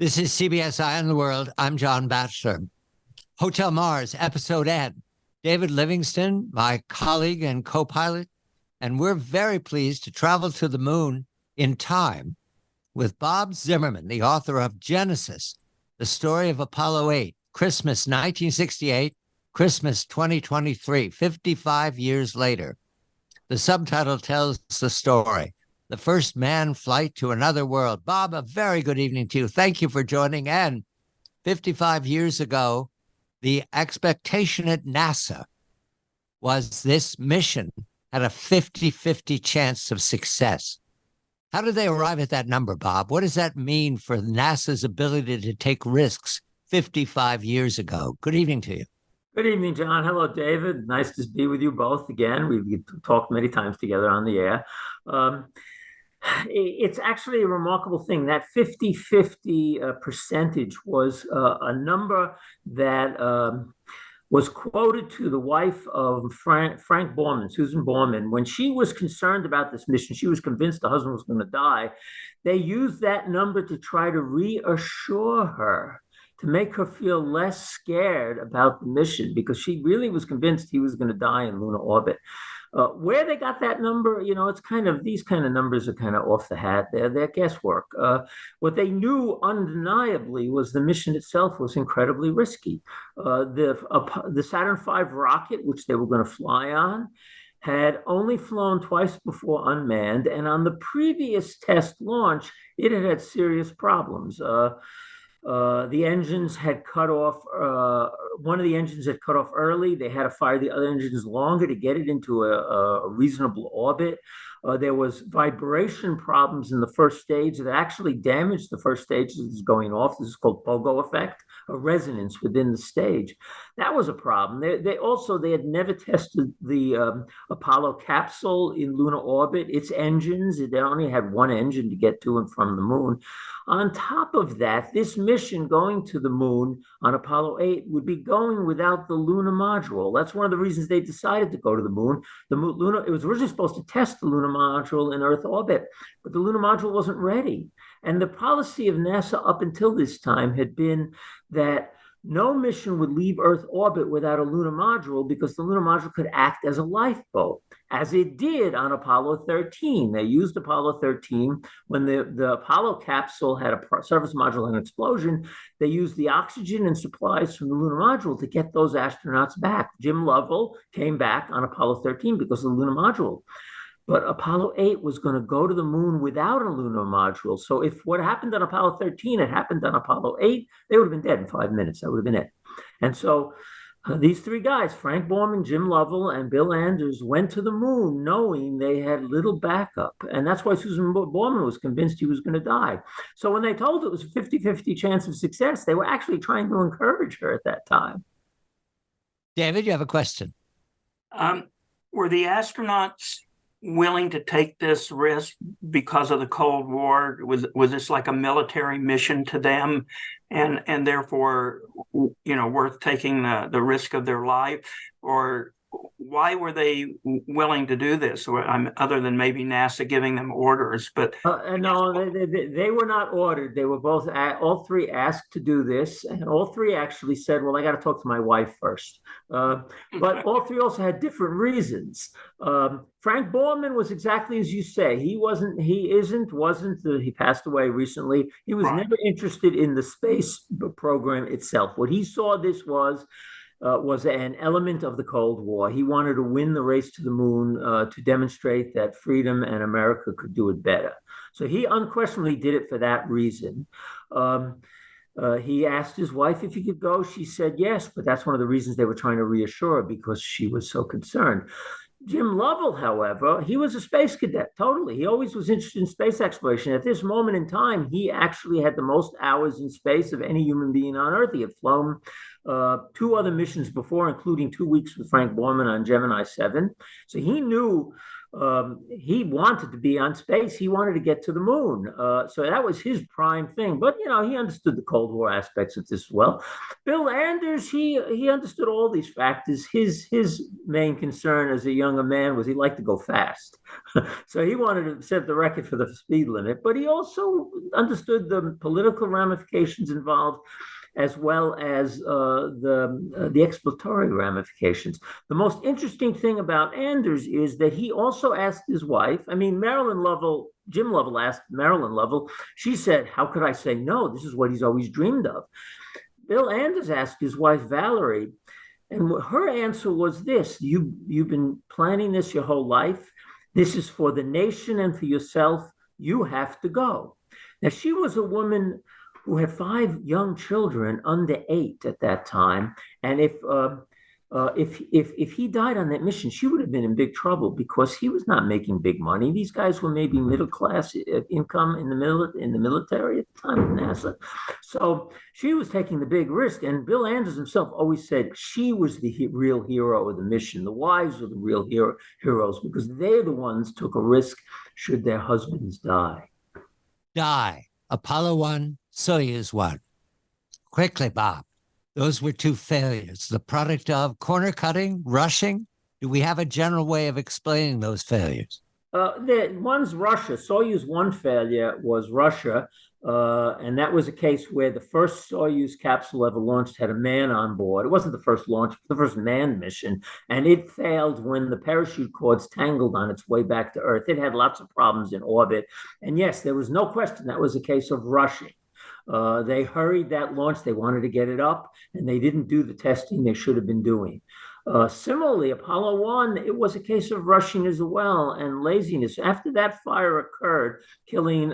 This is CBS Eye on the World. I'm John Batchelor. Hotel Mars, Episode N. David Livingston, my colleague and co-pilot, and we're very pleased to travel to the moon in time with Bob Zimmerman, the author of Genesis, the story of Apollo 8, Christmas 1968, Christmas 2023, 55 years later. The subtitle tells the story, The First Manned Flight to Another World. Bob, a very good evening to you. Thank you for joining. And 55 years ago, the expectation at NASA was this mission had a 50-50 chance of success. How did they arrive at that number, Bob? What does that mean for NASA's ability to take risks 55 years ago? Good evening to you. Good evening, John. Hello, David. Nice to be with you both again. We've talked many times together on the air. It's actually a remarkable thing. That 50-50 percentage was a number that was quoted to the wife of Frank Borman, Susan Borman. When she was concerned about this mission, she was convinced the husband was going to die. They used that number to try to reassure her, to make her feel less scared about the mission, because she really was convinced he was going to die in lunar orbit. Where they got that number, it's kind of, these kind of numbers are kind of off the hat. They're guesswork. What they knew undeniably was the mission itself was incredibly risky. The Saturn V rocket, which they were going to fly on, had only flown twice before unmanned. And on the previous test launch, it had serious problems. The engines had cut off, one of the engines had cut off early. They had to fire the other engines longer to get it into a reasonable orbit. There was vibration problems in the first stage that actually damaged the first stage as it was going off. This is called pogo effect, a resonance within the stage. That was a problem. They had never tested the Apollo capsule in lunar orbit. Its engines, they only had one engine to get to and from the moon. On top of that, this mission going to the moon on Apollo 8 would be going without the lunar module. That's one of the reasons they decided to go to the moon. It was originally supposed to test the lunar module in Earth orbit, but the lunar module wasn't ready. And the policy of NASA up until this time had been that no mission would leave Earth orbit without a lunar module, because the lunar module could act as a lifeboat, as it did on Apollo 13. They used Apollo 13 when the Apollo capsule had a service module and an explosion. They used the oxygen and supplies from the lunar module to get those astronauts back. Jim Lovell came back on Apollo 13 because of the lunar module. But Apollo 8 was going to go to the moon without a lunar module. So if what happened on Apollo 13 had happened on Apollo 8, they would have been dead in 5 minutes. That would have been it. And so these three guys, Frank Borman, Jim Lovell, and Bill Anders, went to the moon knowing they had little backup. And that's why Susan Borman was convinced he was going to die. So when they told it was a 50-50 chance of success, they were actually trying to encourage her at that time. David, you have a question. Were the astronauts willing to take this risk because of the Cold War? Was this like a military mission to them, and therefore, worth taking the risk of their life? Or why were they willing to do this? Other than maybe NASA giving them orders, but no, they were not ordered. They were both, all three asked to do this, and all three actually said, "Well, I got to talk to my wife first." But all three also had different reasons. Frank Borman was exactly as you say. He passed away recently. He was never interested in the space program itself. What he saw this was an element of the Cold War. He wanted to win the race to the moon to demonstrate that freedom and America could do it better. So he unquestionably did it for that reason. He asked his wife if he could go. She said yes, but that's one of the reasons they were trying to reassure her, because she was so concerned. Jim Lovell, however, he was a space cadet, totally. He always was interested in space exploration. At this moment in time, he actually had the most hours in space of any human being on Earth. He had flown 2 other missions before, including 2 weeks with Frank Borman on Gemini 7. So he knew he wanted to be on space. He wanted to get to the moon. So that was his prime thing. But, he understood the Cold War aspects of this as well. Bill Anders, he understood all these factors. His main concern as a younger man was he liked to go fast. So he wanted to set the record for the speed limit. But he also understood the political ramifications involved, as well as the exploratory ramifications. The most interesting thing about Anders is that he also asked his wife, Jim Lovell asked Marilyn Lovell, she said, how could I say no? This is what he's always dreamed of. Bill Anders asked his wife, Valerie, and her answer was this: you've been planning this your whole life. This is for the nation and for yourself. You have to go. Now, she was a woman who had 5 young children under 8 at that time, and if he died on that mission, she would have been in big trouble because he was not making big money. These guys were maybe middle class income in the military at the time of NASA, so she was taking the big risk. And Bill Anders himself always said she was the real hero of the mission. The wives were the real heroes because they're the ones who took a risk should their husbands die. Apollo 1, Soyuz 1. Quickly, Bob. Those were 2 failures, the product of corner cutting, rushing. Do we have a general way of explaining those failures? One's Russia. Soyuz 1 failure was Russia. And that was a case where the first Soyuz capsule ever launched had a man on board. It wasn't the first launch, but the first manned mission. And it failed when the parachute cords tangled on its way back to Earth. It had lots of problems in orbit. And yes, there was no question that was a case of rushing. They hurried that launch. They wanted to get it up, and they didn't do the testing they should have been doing. Similarly, Apollo 1, it was a case of rushing as well and laziness. After that fire occurred, killing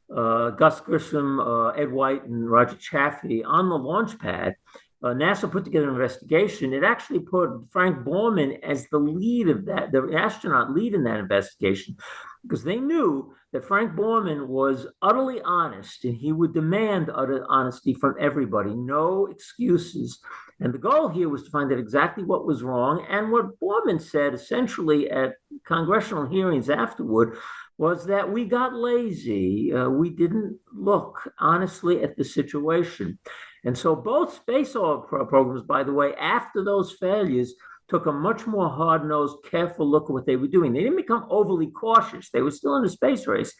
Gus Grissom, Ed White, and Roger Chaffee on the launch pad, NASA put together an investigation. It actually put Frank Borman as the astronaut lead in that investigation, because they knew that Frank Borman was utterly honest and he would demand utter honesty from everybody, no excuses. And the goal here was to find out exactly what was wrong. And what Borman said essentially at congressional hearings afterward was that we got lazy. We didn't look honestly at the situation. And so both space programs, by the way, after those failures, took a much more hard-nosed, careful look at what they were doing. They didn't become overly cautious. They were still in the space race,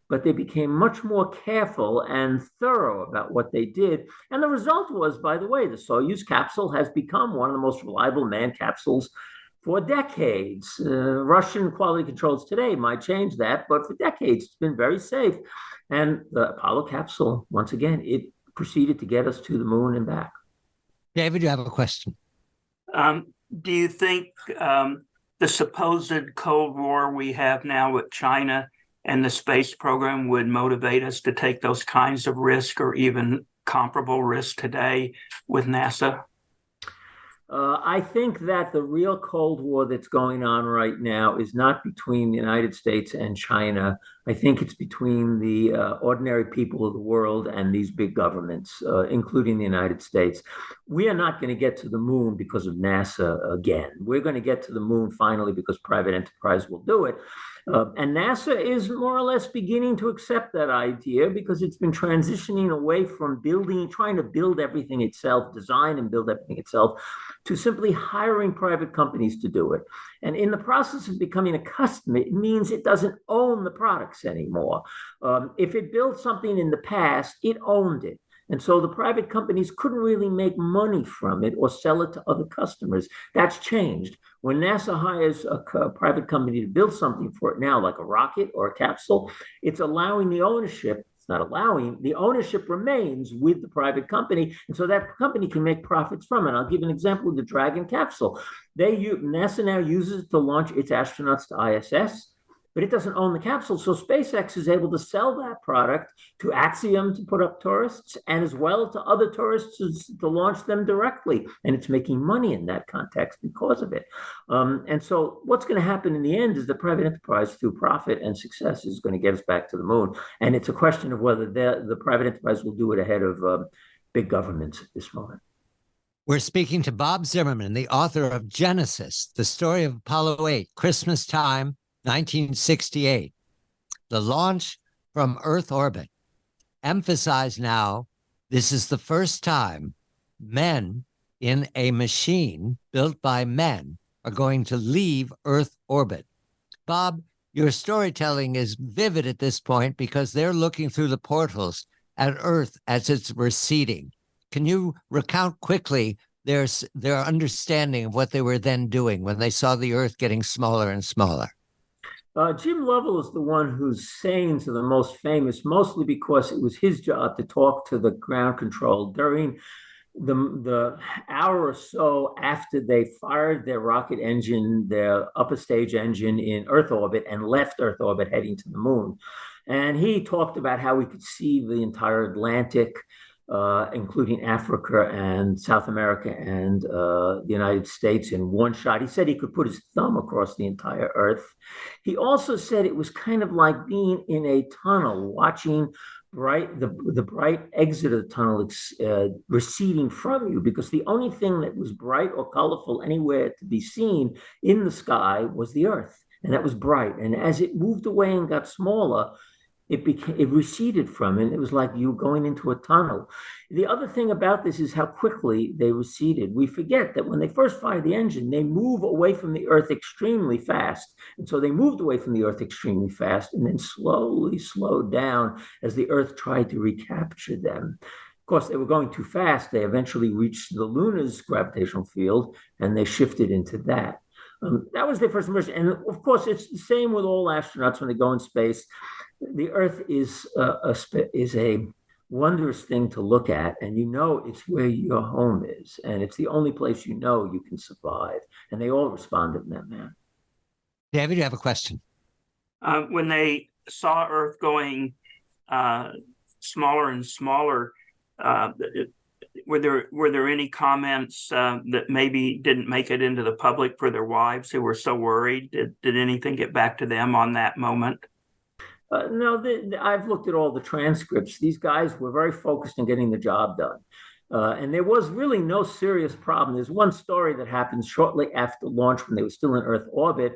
but they became much more careful and thorough about what they did. And the result was, by the way, the Soyuz capsule has become one of the most reliable manned capsules for decades. Russian quality controls today might change that, but for decades, it's been very safe. And the Apollo capsule, once again, it proceeded to get us to the moon and back. David, you have a question. Do you think the supposed Cold War we have now with China and the space program would motivate us to take those kinds of risks or even comparable risks today with NASA? I think that the real Cold War that's going on right now is not between the United States and China. I think it's between the ordinary people of the world and these big governments, including the United States. We are not going to get to the moon because of NASA again. We're going to get to the moon finally because private enterprise will do it. And NASA is more or less beginning to accept that idea because it's been transitioning away from trying to build everything itself, design and build everything itself, to simply hiring private companies to do it. And in the process of becoming a customer, it means it doesn't own the products anymore. If it built something in the past, it owned it. And so the private companies couldn't really make money from it or sell it to other customers. That's changed. When NASA hires a private company to build something for it now, like a rocket or a capsule, it's allowing the ownership. It's not allowing, the ownership remains with the private company. And so that company can make profits from it. I'll give an example of the Dragon capsule. NASA now uses it to launch its astronauts to ISS, but it doesn't own the capsule. So SpaceX is able to sell that product to Axiom to put up tourists and as well to other tourists to launch them directly. And it's making money in that context because of it. And so what's going to happen in the end is the private enterprise through profit and success is going to get us back to the moon. And it's a question of whether the private enterprise will do it ahead of big governments at this moment. We're speaking to Bob Zimmerman, the author of Genesis, the story of Apollo 8, Christmas time, 1968. The launch from Earth orbit. Emphasize now, this is the first time men in a machine built by men are going to leave Earth orbit. Bob, your storytelling is vivid at this point because they're looking through the portals at Earth as it's receding. Can you recount quickly their understanding of what they were then doing when they saw the Earth getting smaller and smaller? Jim Lovell is the one whose sayings are the most famous, mostly because it was his job to talk to the ground control during the hour or so after they fired their rocket engine, their upper stage engine in Earth orbit and left Earth orbit heading to the moon. And he talked about how we could see the entire Atlantic, including Africa and South America and the United States in one shot. He said he could put his thumb across the entire Earth. He also said it was kind of like being in a tunnel, watching the bright exit of the tunnel receding from you, because the only thing that was bright or colorful anywhere to be seen in the sky was the Earth, and that was bright. And as it moved away and got smaller, it receded from it. It was like you going into a tunnel. The other thing about this is how quickly they receded. We forget that when they first fire the engine, they move away from the Earth extremely fast. And so they moved away from the Earth extremely fast and then slowly slowed down as the Earth tried to recapture them. Of course, they were going too fast. They eventually reached the luna's gravitational field and they shifted into that. That was their first immersion. And of course, it's the same with all astronauts when they go in space. The Earth is a wondrous thing to look at, and you know it's where your home is, and it's the only place you know you can survive. And they all responded in that manner. David, you have a question. When they saw Earth going smaller and smaller, were there any comments that maybe didn't make it into the public for their wives who were so worried? Did anything get back to them on that moment? No, I've looked at all the transcripts. These guys were very focused on getting the job done. And there was really no serious problem. There's one story that happened shortly after launch when they were still in Earth orbit.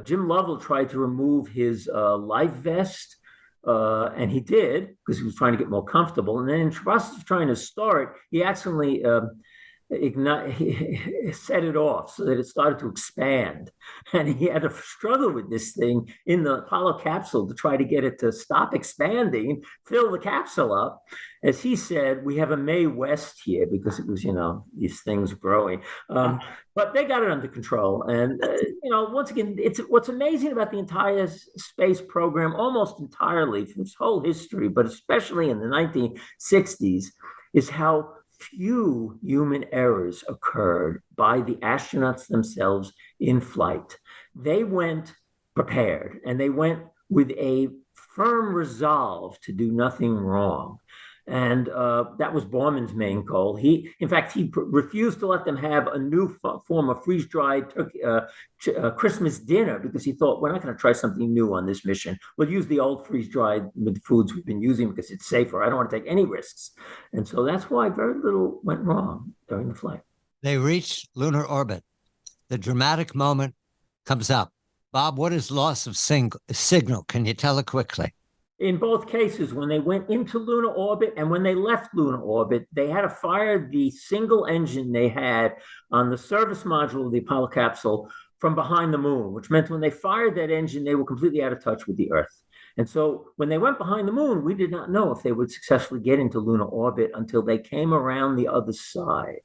Jim Lovell tried to remove his life vest, and he did because he was trying to get more comfortable. And then in the process of trying to start, he accidentally set it off so that it started to expand, and he had to struggle with this thing in the Apollo capsule to try to get it to stop expanding, fill the capsule up. As he said, we have a Mae West here because it was, these things growing. But they got it under control. And, once again, what's amazing about the entire space program, almost entirely from its whole history, but especially in the 1960s, is how few human errors occurred by the astronauts themselves in flight. They went prepared, and they went with a firm resolve to do nothing wrong. And that was Borman's main goal. In fact, he refused to let them have a new form of freeze-dried Christmas dinner because he thought, we're not going to try something new on this mission. We'll use the old freeze-dried foods we've been using because it's safer. I don't want to take any risks. And so that's why very little went wrong during the flight. They reached lunar orbit. The dramatic moment comes up. Bob, what is loss of signal? Can you tell it quickly? In both cases, when they went into lunar orbit and when they left lunar orbit, they had to fire the single engine they had on the service module of the Apollo capsule from behind the moon, which meant when they fired that engine, they were completely out of touch with the Earth. And so when they went behind the moon, we did not know if they would successfully get into lunar orbit until they came around the other side.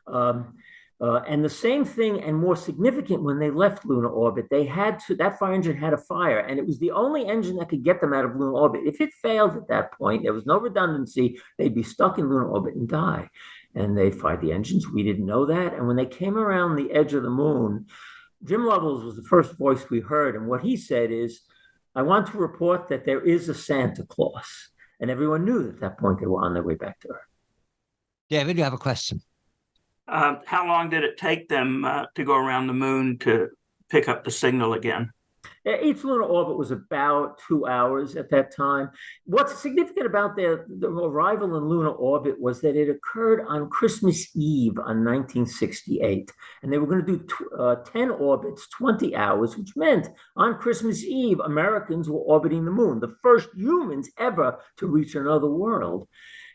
And the same thing, and more significant, when they left lunar orbit, that fire engine had a fire, and it was the only engine that could get them out of lunar orbit. If it failed at that point, there was no redundancy, they'd be stuck in lunar orbit and die. And they fired the engines. We didn't know that. And when they came around the edge of the moon, Jim Lovell was the first voice we heard. And what he said is, I want to report that there is a Santa Claus. And everyone knew that at that point they were on their way back to Earth. David, you have a question. How long did it take them to go around the moon to pick up the signal again? Each lunar orbit was about 2 hours at that time. What's significant about the arrival in lunar orbit was that it occurred on Christmas Eve on 1968. And they were going to do 10 orbits, 20 hours, which meant on Christmas Eve, Americans were orbiting the moon, the first humans ever to reach another world.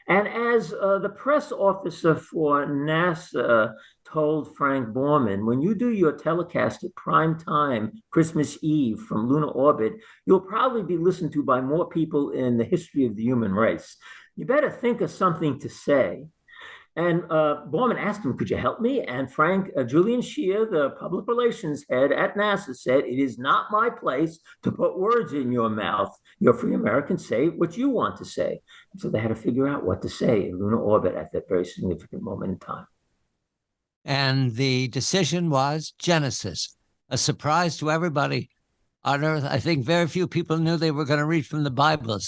And as the press officer for NASA told Frank Borman, when you do your telecast at prime time, Christmas Eve from lunar orbit, you'll probably be listened to by more people in the history of the human race. You better think of something to say. And Borman asked him, could you help me? And Julian Scheer, the public relations head at NASA, said, it is not my place to put words in your mouth. You're free Americans, say what you want to say. And so they had to figure out what to say in lunar orbit at that very significant moment in time. And the decision was Genesis, a surprise to everybody on Earth. I think very few people knew they were going to read from the Bible.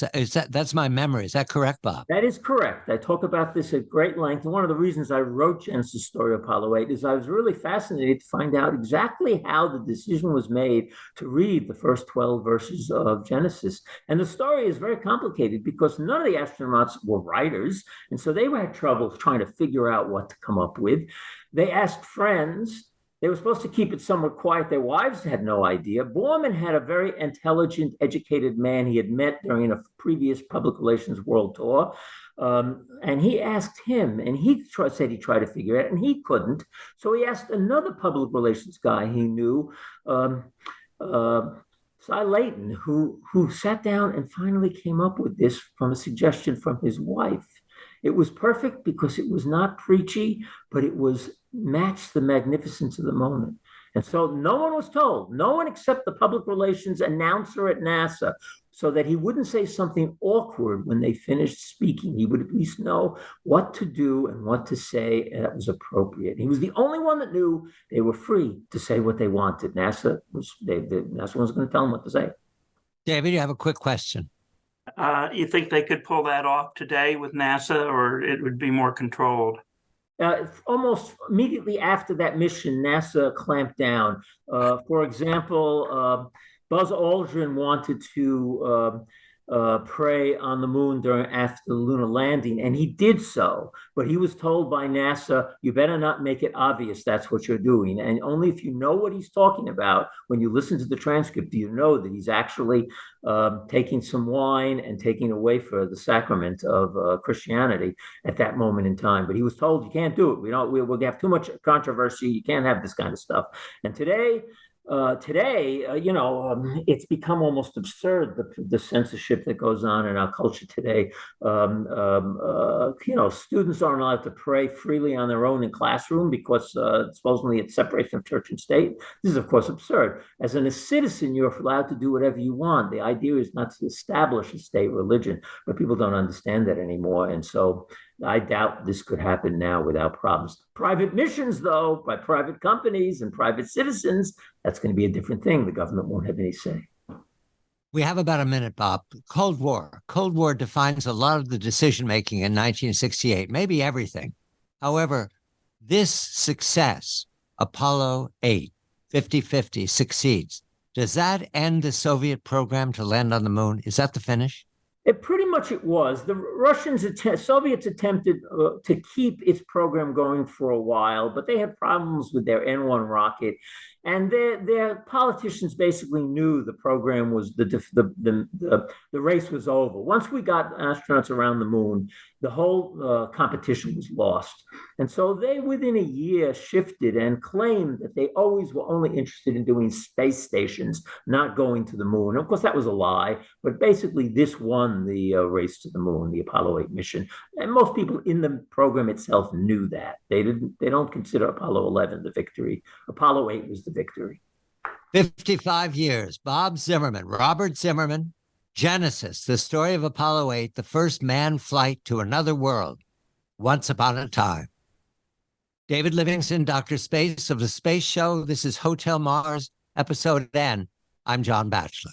That's my memory. Is that correct, Bob? That is correct. I talk about this at great length. And one of the reasons I wrote Genesis Story of Apollo 8 is I was really fascinated to find out exactly how the decision was made to read the first 12 verses of Genesis. And the story is very complicated because none of the astronauts were writers. And so they had trouble trying to figure out what to come up with. They asked friends. They were supposed to keep it somewhat quiet. Their wives had no idea. Borman had a very intelligent, educated man he had met during a previous public relations world tour. And he asked him, and he said he tried to figure it out, and he couldn't. So he asked another public relations guy he knew, Cy Layton, who sat down and finally came up with this from a suggestion from his wife. It was perfect because it was not preachy, but it was matched the magnificence of the moment. And so no one was told, no one except the public relations announcer at NASA, so that he wouldn't say something awkward when they finished speaking. He would at least know what to do and what to say that was appropriate. He was the only one that knew they were free to say what they wanted. NASA wasn't going to tell them what to say. David, you have a quick question. You think they could pull that off today with NASA, or it would be more controlled? Almost immediately after that mission, NASA clamped down. For example, Buzz Aldrin wanted to prey on the moon after the lunar landing, and he did so. But he was told by NASA, you better not make it obvious that's what you're doing. And only if you know what he's talking about, when you listen to the transcript, do you know that he's actually taking some wine and taking a wafer, the sacrament of Christianity at that moment in time. But he was told, you can't do it. We'll have too much controversy. You can't have this kind of stuff. And today, it's become almost absurd, the censorship that goes on in our culture today. Students aren't allowed to pray freely on their own in classroom because supposedly it's separation of church and state. This is, of course, absurd. As a citizen, you're allowed to do whatever you want. The idea is not to establish a state religion, but people don't understand that anymore. And so I doubt this could happen now without problems. Private missions, though, by private companies and private citizens, that's going to be a different thing. The government won't have any say. We have about a minute, Bob. Cold War. Cold War defines a lot of the decision-making in 1968, maybe everything. However, this success, Apollo 8, 50-50, succeeds. Does that end the Soviet program to land on the moon? Is that the finish? Pretty much it was. The Soviets attempted to keep its program going for a while, but they had problems with their N-1 rocket. And their politicians basically knew the program was the race was over. Once we got astronauts around the moon, the whole competition was lost. And so they, within a year, shifted and claimed that they always were only interested in doing space stations, not going to the moon. Of course, that was a lie, but basically this won the race to the moon, the Apollo 8 mission. And most people in the program itself knew that. They don't consider Apollo 11 the victory. Apollo 8 was the victory. 55 years. Bob Zimmerman, Robert Zimmerman, Genesis, the story of Apollo 8, the first manned flight to another world, once upon a time. David Livingston, Dr. Space of the Space Show. This is Hotel Mars, Episode N. I'm John Batchelor.